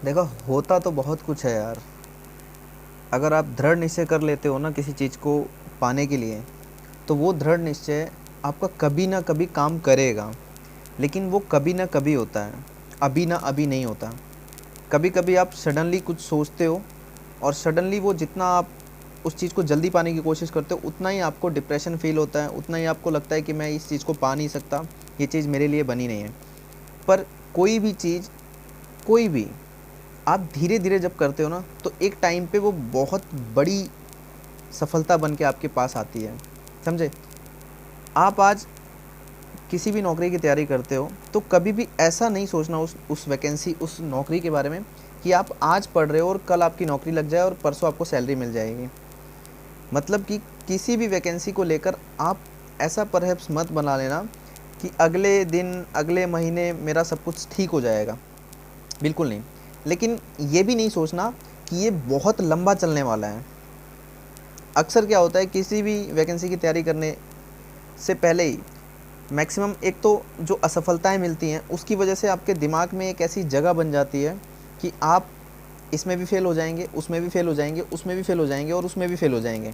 देखो, होता तो बहुत कुछ है यार। अगर आप दृढ़ निश्चय कर लेते हो ना किसी चीज़ को पाने के लिए, तो वो दृढ़ निश्चय आपका कभी ना कभी काम करेगा। लेकिन वो कभी ना कभी होता है, अभी ना अभी नहीं होता। कभी कभी आप सडनली कुछ सोचते हो, और सडनली वो जितना आप उस चीज़ को जल्दी पाने की कोशिश करते हो, उतना ही आपको डिप्रेशन फील होता है, उतना ही आपको लगता है कि मैं इस चीज़ को पा नहीं सकता, ये चीज़ मेरे लिए बनी नहीं है। पर कोई भी चीज़, कोई भी, आप धीरे धीरे जब करते हो ना, तो एक टाइम पे वो बहुत बड़ी सफलता बन के आपके पास आती है। समझे? आप आज किसी भी नौकरी की तैयारी करते हो, तो कभी भी ऐसा नहीं सोचना उस वैकेंसी, उस नौकरी के बारे में, कि आप आज पढ़ रहे हो और कल आपकी नौकरी लग जाए और परसों आपको सैलरी मिल जाएगी। मतलब कि किसी भी वैकेंसी को लेकर आप ऐसा परहैप्स मत बना लेना कि अगले दिन, अगले महीने मेरा सब कुछ ठीक हो जाएगा। बिल्कुल नहीं। लेकिन ये भी नहीं सोचना कि ये बहुत लंबा चलने वाला है। अक्सर क्या होता है, किसी भी वैकेंसी की तैयारी करने से पहले ही मैक्सिमम, एक तो जो असफलताएं मिलती हैं उसकी वजह से आपके दिमाग में एक ऐसी जगह बन जाती है कि आप इसमें भी फेल हो जाएंगे, उसमें भी फेल हो जाएंगे, उसमें भी फेल हो जाएंगे और उसमें भी फेल हो जाएंगे।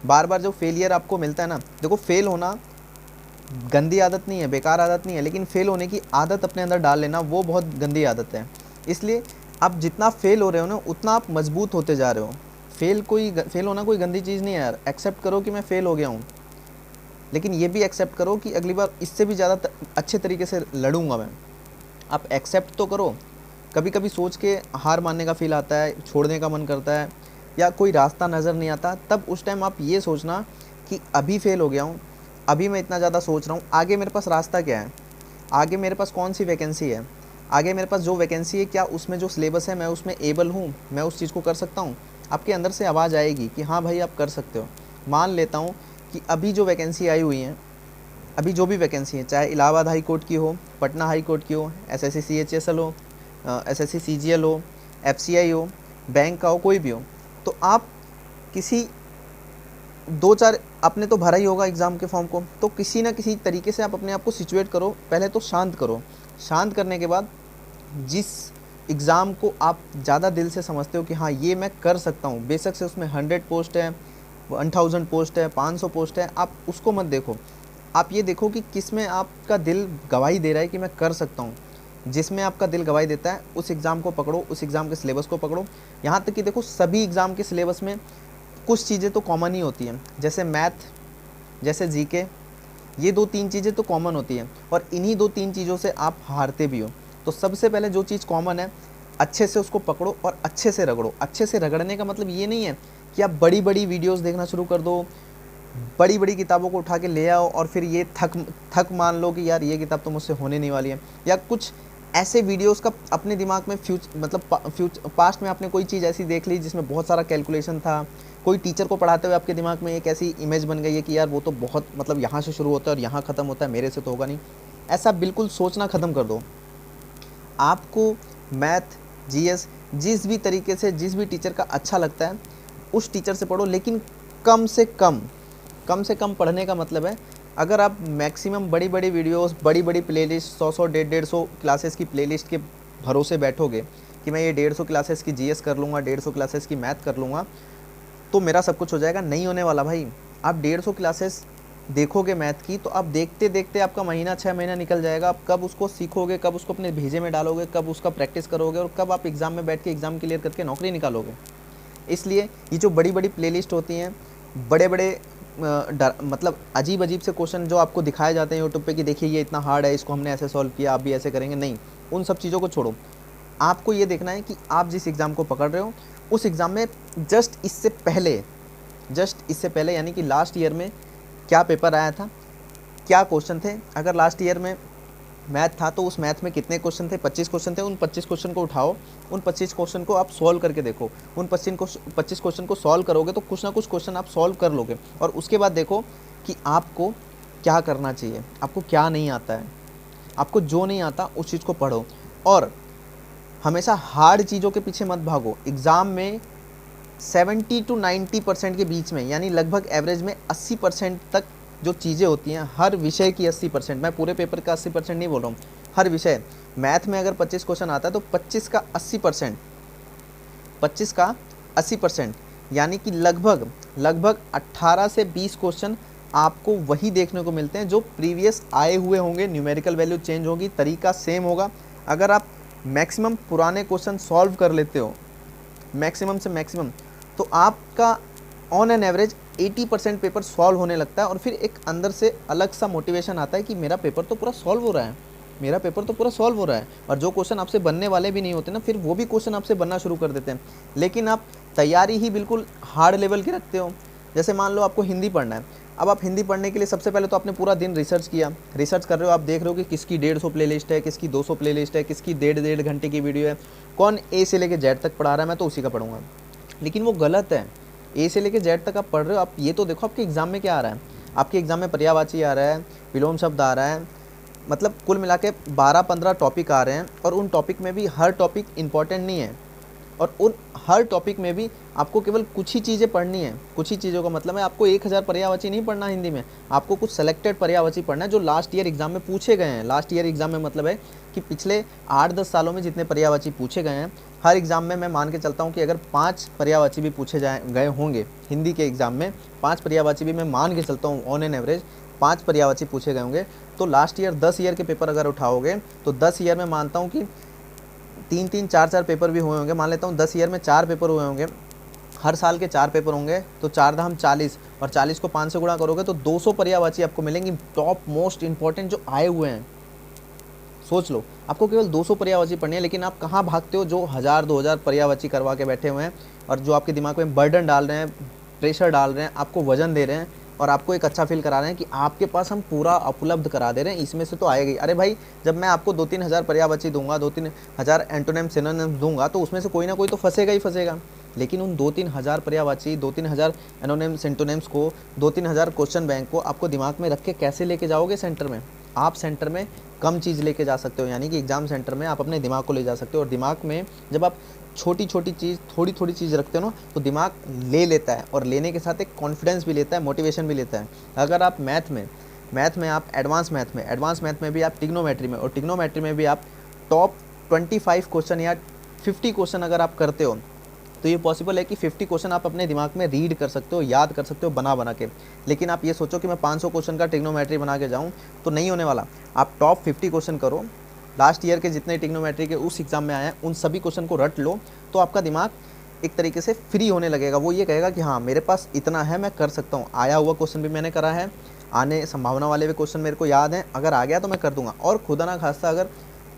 बार बार जो फेलियर आपको मिलता है ना, देखो, फेल होना गंदी आदत नहीं है, बेकार आदत नहीं है, लेकिन फेल होने की आदत अपने अंदर डाल लेना वो बहुत गंदी आदत है। इसलिए आप जितना फेल हो रहे हो ना, उतना आप मजबूत होते जा रहे हो। फेल होना कोई गंदी चीज़ नहीं है यार। एक्सेप्ट करो कि मैं फेल हो गया हूँ, लेकिन ये भी एक्सेप्ट करो कि अगली बार इससे भी ज़्यादा अच्छे तरीके से लड़ूंगा मैं। आप एक्सेप्ट तो करो। कभी कभी सोच के हार मानने का फील आता है, छोड़ने का मन करता है, या कोई रास्ता नज़र नहीं आता, तब उस टाइम आप ये सोचना कि अभी फेल हो गया हूँ, अभी मैं इतना ज़्यादा सोच रहा हूँ, आगे मेरे पास रास्ता क्या है, आगे मेरे पास कौन सी वैकेंसी है, आगे मेरे पास जो वैकेंसी है, क्या उसमें जो सिलेबस है मैं उसमें एबल हूँ, मैं उस चीज़ को कर सकता हूँ। आपके अंदर से आवाज़ आएगी कि हाँ भाई आप कर सकते हो। मान लेता हूँ कि अभी जो वैकेंसी आई हुई हैं, अभी जो भी वैकेंसी है, चाहे इलाहाबाद हाई कोर्ट की हो, पटना हाई कोर्ट की हो, एसएससी सीएचएसएल हो, एसएससी सीजीएल हो, एफसीआई हो, बैंक का हो, कोई भी हो, तो आप किसी दो चार, आपने तो भरा ही होगा एग्ज़ाम के फॉर्म को, तो किसी ना किसी तरीके से आप अपने आप को सिचुएट करो, पहले तो शांत करो। शांत करने के बाद जिस एग्ज़ाम को आप ज़्यादा दिल से समझते हो कि हाँ ये मैं कर सकता हूँ, बेशक से उसमें 100 पोस्ट है, 1000 पोस्ट है, 500 पोस्ट है, आप उसको मत देखो। आप ये देखो कि किस में आपका दिल गवाही दे रहा है कि मैं कर सकता हूँ। जिसमें आपका दिल गवाही देता है उस एग्ज़ाम को पकड़ो, उस एग्ज़ाम के सिलेबस को पकड़ो। यहाँ तक कि देखो, सभी एग्ज़ाम के सिलेबस में कुछ चीज़ें तो कॉमन ही होती हैं, जैसे मैथ, जैसे जीके, ये दो तीन चीज़ें तो कॉमन होती हैं, और इन्हीं दो तीन चीज़ों से आप हारते भी हो। तो सबसे पहले जो चीज़ कॉमन है, अच्छे से उसको पकड़ो और अच्छे से रगड़ो। अच्छे से रगड़ने का मतलब ये नहीं है कि आप बड़ी बड़ी वीडियोस देखना शुरू कर दो, बड़ी बड़ी किताबों को उठा के ले आओ और फिर ये थक थक मान लो कि यार ये किताब तो मुझसे होने नहीं वाली है, या कुछ ऐसे वीडियोस का अपने दिमाग में पास्ट में आपने कोई चीज़ ऐसी देख ली जिसमें बहुत सारा कैलकुलेशन था, कोई टीचर को पढ़ाते हुए आपके दिमाग में एक ऐसी इमेज बन गई है कि यार वो तो बहुत, मतलब यहाँ से शुरू होता है और यहाँ ख़त्म होता है, मेरे से तो होगा नहीं। ऐसा बिल्कुल सोचना ख़त्म कर दो। आपको मैथ, जीएस, जिस भी तरीके से, जिस भी टीचर का अच्छा लगता है उस टीचर से पढ़ो, लेकिन कम से कम, कम से कम पढ़ने का मतलब है, अगर आप मैक्सिमम बड़ी बड़ी वीडियोस, बड़ी बड़ी प्लेलिस्ट, 100 डेढ़ सौ क्लासेस की प्लेलिस्ट के भरोसे बैठोगे कि मैं ये 150 क्लासेस की जीएस कर लूँगा, 150 क्लासेस की मैथ कर लूँगा, तो मेरा सब कुछ हो जाएगा, नहीं होने वाला भाई। आप 150 क्लासेस देखोगे मैथ की, तो आप देखते देखते आपका महीना, 6 महीना निकल जाएगा। आप कब उसको सीखोगे, कब उसको अपने भेजे में डालोगे, कब उसका प्रैक्टिस करोगे, और कब आप एग्ज़ाम में बैठ के एग्ज़ाम क्लियर करके नौकरी निकालोगे। इसलिए ये जो बड़ी बड़ी प्लेलिस्ट होती हैं, बड़े बड़े मतलब अजीब अजीब से क्वेश्चन जो आपको दिखाए जाते हैं यूट्यूब पे कि देखिए ये इतना हार्ड है, इसको हमने ऐसे सॉल्व किया, आप भी ऐसे करेंगे, नहीं, उन सब चीज़ों को छोड़ो। आपको ये देखना है कि आप जिस एग्ज़ाम को पकड़ रहे हो उस एग्ज़ाम में जस्ट इससे पहले यानी कि लास्ट ईयर में क्या पेपर आया था, क्या क्वेश्चन थे। अगर लास्ट ईयर में मैथ था तो उस मैथ में कितने क्वेश्चन थे, 25 क्वेश्चन थे। उन 25 क्वेश्चन को उठाओ, उन 25 क्वेश्चन को आप सॉल्व करके देखो। उन 25 क्वेश्चन को सॉल्व करोगे तो कुछ ना कुछ क्वेश्चन आप सॉल्व कर लोगे, और उसके बाद देखो कि आपको क्या करना चाहिए, आपको क्या नहीं आता है। आपको जो नहीं आता उस चीज़ को पढ़ो, और हमेशा हार्ड चीज़ों के पीछे मत भागो। एग्ज़ाम में 70 to 90% के बीच में, यानी लगभग एवरेज में 80% तक जो चीज़ें होती हैं, हर विषय की 80%, मैं पूरे पेपर का 80% नहीं बोल रहा हूँ, हर विषय, मैथ में अगर 25 क्वेश्चन आता है तो 25 का 80%, यानी कि लगभग लगभग 18 से 20 क्वेश्चन आपको वही देखने को मिलते हैं जो प्रीवियस आए हुए होंगे। न्यूमेरिकल वैल्यू चेंज होगी, तरीका सेम होगा। अगर आप मैक्सिमम पुराने क्वेश्चन सॉल्व कर लेते हो, मैक्सिमम से मैक्सिमम, तो आपका on an average 80% paper solve होने लगता है। और फिर एक अंदर से अलग सा मोटिवेशन आता है कि मेरा पेपर तो पूरा सॉल्व हो रहा है, मेरा पेपर तो पूरा सॉल्व हो रहा है। और जो क्वेश्चन आपसे बनने वाले भी नहीं होते ना, फिर वो भी क्वेश्चन आपसे बनना शुरू कर देते हैं। लेकिन आप तैयारी ही बिल्कुल हार्ड लेवल की रखते हो। जैसे मान लो आपको हिंदी पढ़ना है, अब आप हिंदी पढ़ने के लिए सबसे पहले तो आपने पूरा दिन रिसर्च किया, रिसर्च कर रहे हो, आप देख रहे हो कि किसकी 150 प्लेलिस्ट है, किसकी 200 प्लेलिस्ट है, किसकी 1.5 घंटे की वीडियो है, कौन ए से लेके जेड तक पढ़ा रहा है, मैं तो उसी का पढ़ूंगा। लेकिन वो गलत है। ए से लेके जेड तक आप पढ़ रहे हो, आप ये तो देखो आपके एग्ज़ाम में क्या आ रहा है। आपके एग्ज़ाम में पर्यायवाची आ रहा है, विलोम शब्द आ रहा है, मतलब कुल मिला के 12-15 टॉपिक आ रहे हैं। और उन टॉपिक में भी हर टॉपिक इम्पॉर्टेंट नहीं है, और उन हर टॉपिक में भी आपको केवल कुछ ही चीज़ें पढ़नी है। कुछ ही चीज़ों का मतलब है आपको 1000 पर्यायवाची नहीं पढ़ना हिंदी में, आपको कुछ सेलेक्टेड पर्यायवाची पढ़ना है जो लास्ट ईयर एग्जाम में पूछे गए हैं। लास्ट ईयर एग्जाम में मतलब है कि पिछले 8-10 सालों में जितने पर्यायवाची पूछे गए हैं, हर एग्ज़ाम में मैं मान के चलता हूँ कि अगर 5 पर्यायवाची भी पूछे गए होंगे हिंदी के एग्ज़ाम में, 5 पर्यायवाची भी मैं मान के चलता हूँ ऑन एन एवरेज 5 पर्यायवाची पूछे गए होंगे, तो लास्ट ईयर 10 ईयर के पेपर अगर उठाओगे तो 10 ईयर में मानता हूँ कि 3-3, 4-4 पेपर भी हुए होंगे। मान लेता हूँ 10 ईयर में 4 पेपर हुए होंगे, हर साल के 4 पेपर होंगे, तो 4 धाम 40, और 40 को 5 से गुणा करोगे तो 200 पर्यायवाची आपको मिलेंगी, टॉप मोस्ट इंपॉर्टेंट जो आए हुए हैं। सोच लो, आपको केवल 200 पर्यायवाची पढ़नी है, लेकिन आप कहाँ भागते हो जो 1000-2000 पर्यायवाची करवा के बैठे हुए हैं, और जो आपके दिमाग में बर्डन डाल रहे हैं, प्रेशर डाल रहे हैं, आपको वजन दे रहे हैं, और आपको एक अच्छा फील करा रहे हैं कि आपके पास हम पूरा उपलब्ध करा दे रहे हैं, इसमें से तो आएगी। अरे भाई, जब मैं आपको 2-3 हज़ार पर्यायवाची दूंगा, 2-3 हज़ार एंटोनिम सिनोनिम दूंगा, तो उसमें से कोई ना कोई तो फंसेगा ही फंसेगा। लेकिन उन 2-3 हज़ार पर्यायवाची, 2-3 हज़ार एनोनिम सिंटोनिम्स को, 2-3 हज़ार क्वेश्चन बैंक को आपको दिमाग में रख के कैसे लेके जाओगे सेंटर में? आप सेंटर में कम चीज़ लेके जा सकते हो, यानी कि एग्ज़ाम सेंटर में आप अपने दिमाग को ले जा सकते हो। और दिमाग में जब आप छोटी छोटी चीज़, थोड़ी थोड़ी चीज़ रखते हो ना, तो दिमाग ले लेता है, और लेने के साथ एक कॉन्फिडेंस भी लेता है, मोटिवेशन भी लेता है। अगर आप मैथ में आप एडवांस मैथ में भी आप टिग्नोमेट्री में, और टिग्नोमेट्री में भी आप टॉप 25 क्वेश्चन या 50 क्वेश्चन अगर आप करते हो, तो ये पॉसिबल है कि 50 क्वेश्चन आप अपने दिमाग में रीड कर सकते हो, याद कर सकते हो बना के। लेकिन आप ये सोचो कि मैं 500 क्वेश्चन का टिग्नोमेट्री बना के जाऊँ, तो नहीं होने वाला। आप टॉप 50 क्वेश्चन करो, लास्ट ईयर के जितने टिग्नोमेट्री के उस एग्ज़ाम में आए हैं उन सभी क्वेश्चन को रट लो, तो आपका दिमाग एक तरीके से फ्री होने लगेगा। वो ये कहेगा कि हाँ, मेरे पास इतना है, मैं कर सकता हूँ, आया हुआ क्वेश्चन भी मैंने करा है, आने संभावना वाले भी क्वेश्चन मेरे को याद हैं, अगर आ गया तो मैं कर दूंगा। और खुदा ना खास्ता अगर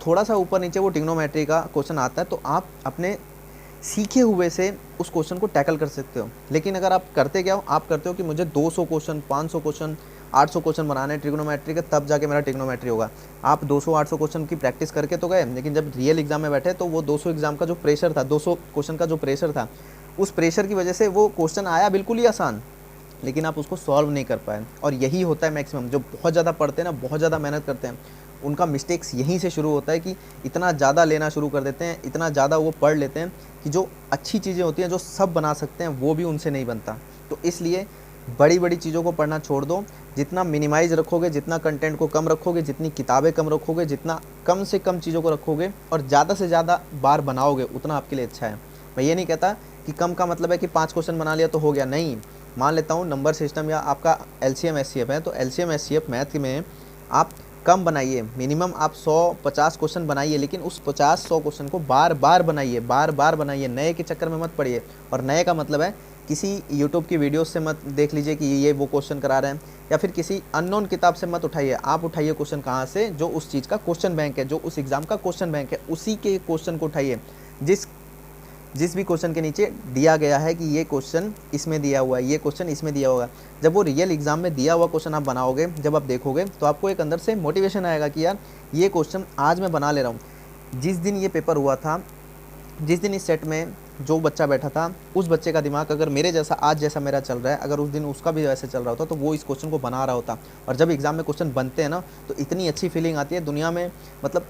थोड़ा सा ऊपर नीचे वो टिग्नोमेट्री का क्वेश्चन आता है, तो आप अपने सीखे हुए से उस क्वेश्चन को टैकल कर सकते हो। लेकिन अगर आप करते क्या हो, आप करते हो कि मुझे 200 क्वेश्चन, 500 क्वेश्चन, 800 क्वेश्चन बनाने हैं ट्रिग्नोमेट्री के, तब जाके मेरा ट्रिग्नोमेट्री होगा। आप 200-800 क्वेश्चन की प्रैक्टिस करके तो गए, लेकिन जब रियल एग्जाम में बैठे तो वो 200 एग्जाम का जो प्रेशर था, 200 क्वेश्चन का जो प्रेशर था, उस प्रेशर की वजह से वो क्वेश्चन आया बिल्कुल ही आसान, लेकिन आप उसको सॉल्व नहीं कर पाए। और यही होता है मैक्सिमम जो बहुत ज़्यादा पढ़ते हैं ना, बहुत ज़्यादा मेहनत करते हैं, उनका मिस्टेक्स यहीं से शुरू होता है कि इतना ज़्यादा लेना शुरू कर देते हैं, इतना ज़्यादा वो पढ़ लेते हैं कि जो अच्छी चीज़ें होती हैं, जो सब बना सकते हैं, वो भी उनसे नहीं बनता। तो इसलिए बड़ी बड़ी चीज़ों को पढ़ना छोड़ दो। जितना मिनिमाइज रखोगे, जितना कंटेंट को कम रखोगे, जितनी किताबें कम रखोगे, जितना कम से कम चीज़ों को रखोगे और ज़्यादा से ज़्यादा बार बनाओगे, उतना आपके लिए अच्छा है। मैं ये नहीं कहता कि कम का मतलब है कि 5 क्वेश्चन बना लिया तो हो गया, नहीं। मान लेता हूँ नंबर सिस्टम या आपका LCM SCF है, तो LCM SCF मैथ में आप कम बनाइए, मिनिमम आप 100-50 क्वेश्चन बनाइए, लेकिन उस 50-100 क्वेश्चन को बार बार बनाइए, नए के चक्कर में मत पड़िए। और नए का मतलब है किसी यूट्यूब की वीडियो से मत देख लीजिए कि ये वो क्वेश्चन करा रहे हैं, या फिर किसी अननोन किताब से मत उठाइए। आप उठाइए क्वेश्चन कहाँ से, जो उस चीज़ का क्वेश्चन बैंक है, जो उस एग्ज़ाम का क्वेश्चन बैंक है, उसी के क्वेश्चन को उठाइए। जिस भी क्वेश्चन के नीचे दिया गया है कि ये क्वेश्चन इसमें दिया हुआ है, ये क्वेश्चन इसमें दिया होगा, जब वो रियल एग्जाम में दिया हुआ क्वेश्चन आप बनाओगे, जब आप देखोगे, तो आपको एक अंदर से मोटिवेशन आएगा कि यार ये क्वेश्चन आज मैं बना ले रहा हूँ। जिस दिन ये पेपर हुआ था, जिस दिन इस सेट में जो बच्चा बैठा था, उस बच्चे का दिमाग अगर मेरे जैसा आज जैसा मेरा चल रहा है, अगर उस दिन उसका भी वैसे चल रहा होता, तो वो इस क्वेश्चन को बना रहा होता। और जब एग्ज़ाम में क्वेश्चन बनते हैं ना, तो इतनी अच्छी फीलिंग आती है दुनिया में, मतलब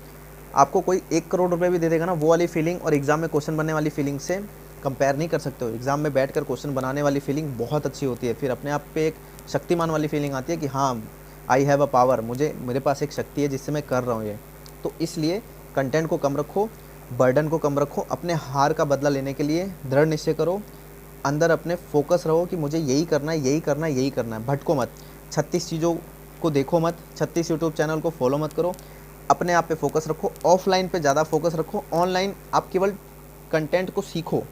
आपको कोई 1 करोड़ रुपए भी दे देगा ना, वो वाली फीलिंग और एग्ज़ाम में क्वेश्चन बनने वाली फीलिंग से कंपेयर नहीं कर सकते हो। एग्ज़ाम में बैठकर क्वेश्चन बनाने वाली फीलिंग बहुत अच्छी होती है, फिर अपने आप पे एक शक्तिमान वाली फीलिंग आती है कि हाँ, आई हैव अ पावर, मेरे पास एक शक्ति है जिससे मैं कर रहा हूँ ये। तो इसलिए कंटेंट को कम रखो, बर्डन को कम रखो, अपने हार का बदला लेने के लिए दृढ़ निश्चय करो, अंदर अपने फोकस रहो कि मुझे यही करना है, यही करना है, यही करना है। भटको मत, 36 चीज़ों को देखो मत, 36 यूट्यूब चैनल को फॉलो मत करो, अपने आप पे फोकस रखो, ऑफलाइन पे ज़्यादा फोकस रखो। ऑनलाइन आप केवल कंटेंट को सीखो,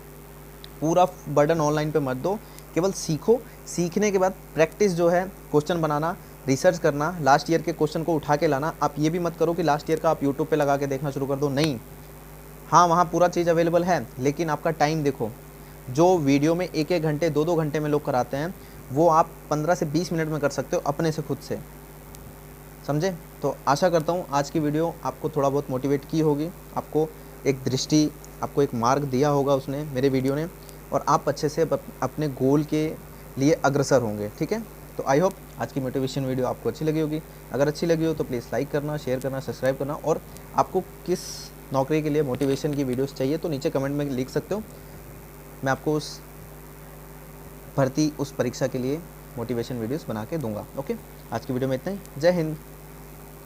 पूरा बर्डन ऑनलाइन पे मत दो, केवल सीखो। सीखने के बाद प्रैक्टिस जो है, क्वेश्चन बनाना, रिसर्च करना, लास्ट ईयर के क्वेश्चन को उठा के लाना। आप ये भी मत करो कि लास्ट ईयर का आप यूट्यूब पे लगा के देखना शुरू कर दो, नहीं। हाँ, वहाँ पूरा चीज़ अवेलेबल है, लेकिन आपका टाइम देखो। जो वीडियो में 1-1 घंटे 2-2 घंटे में लोग कराते हैं, वो आप 15 से 20 मिनट में कर सकते हो अपने से, खुद से। समझे? तो आशा करता हूँ आज की वीडियो आपको थोड़ा बहुत मोटिवेट की होगी, आपको एक दृष्टि, आपको एक मार्ग दिया होगा उसने, मेरे वीडियो ने, और आप अच्छे से अपने गोल के लिए अग्रसर होंगे। ठीक है? तो आई होप आज की मोटिवेशन वीडियो आपको अच्छी लगी होगी। अगर अच्छी लगी हो तो प्लीज़ लाइक करना, शेयर करना, सब्सक्राइब करना, और आपको किस नौकरी के लिए मोटिवेशन की वीडियोस चाहिए तो नीचे कमेंट में लिख सकते हो। मैं आपको उस परीक्षा के लिए मोटिवेशन वीडियोस बना के दूंगा। ओके, आज की वीडियो में इतना ही। जय हिंद।